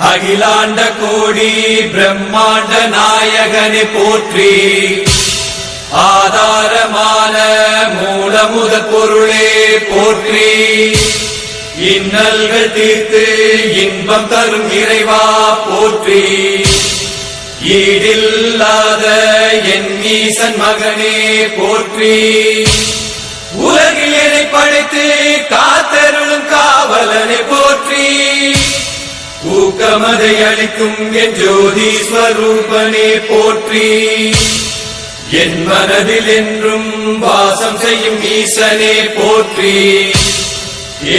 அகிலாண்ட கோடி பிரம்மாண்ட நாயகனை போற்றி. ஆதாரமான மூலமுத பொருளே போற்றி. இன்னல்கள் தீர்த்து இன்பம் தரும் இறைவா போற்றி. ஈடில்லாத என் ஈசன் மகனே போற்றி. உலகில் என்னை படைத்து காத்தருளும் காவலனை போற்றி. ஊக்கமதை அளிக்கும் என் ஜோதி ஸ்வரூபனே போற்றி. என் மனதில் என்றும் வாசம் செய்யும் ஈசனே போற்றி.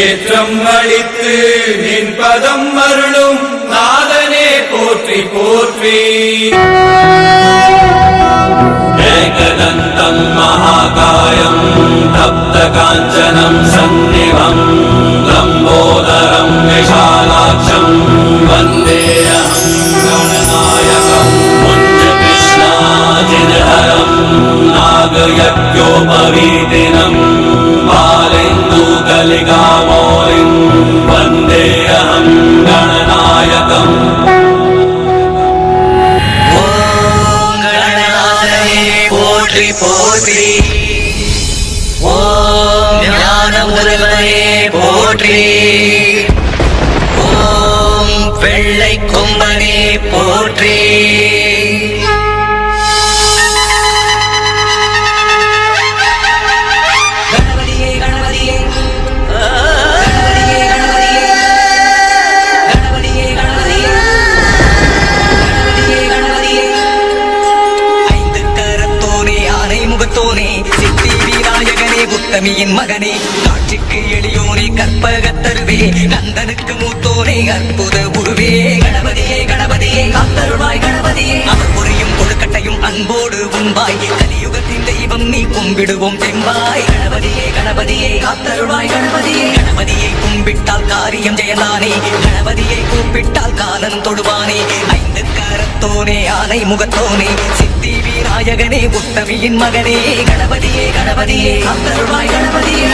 ஏற்றம் அளித்து நின் பதம் அருளும் நாதனே போற்றி போற்றி. ஏகதந்தம் மகாகாயம் தப்த காஞ்சனம் சந்நிவம் லம்போதரம் விஷாலாட்சம் வந்தேயம் கணநாயகம் முஞ்ச கிருஷ்ணாஜினஹரம் நாகயக்யோபவீதினம் பாலேந்து கலிகாமோலிம் வந்தேயம் கணநாயகம். போற்றி ஓம் ஞான முதல்வனே போற்றி. ஓம் வெள்ளை கொம்பனே போற்றி. கணபதியே கணபதியே கணபதியே கணபதியே கணபதியே கணபதியே கணபதியே. ஐந்து கரத்தோனே ஆனை முகத்தோனே சித்தி விநாயகனே உத்தமியின் மகனே காட்சிக்கு எளியோனே கற்பகத்தருவே நந்தனுக்கு மூத்தோனே அற்புத உருவே. கணபதியே கணபதியே காத்தருள்வாய் கணபதியே. அவர் புரியும் கொழுக்கட்டையும் அன்போடு உண்பாய். கலியுகத்தின் தெய்வம் நீ கும்பிடுவோம் தெம்பாய். கணபதியே கணபதியே காத்தருள்வாய் கணபதியே. கணபதியை கும்பிட்டால் காரியம் ஜெயலானே. கணபதியை கூப்பிட்டால் காலன் தொடுவானே. ஐந்து கரத்தோனே ஆனை முகத்தோனே சித்தி விநாயகனே உத்தமியின் மகனே. கணபதியே கணபதியே காத்தருள்வாய் கணபதியே.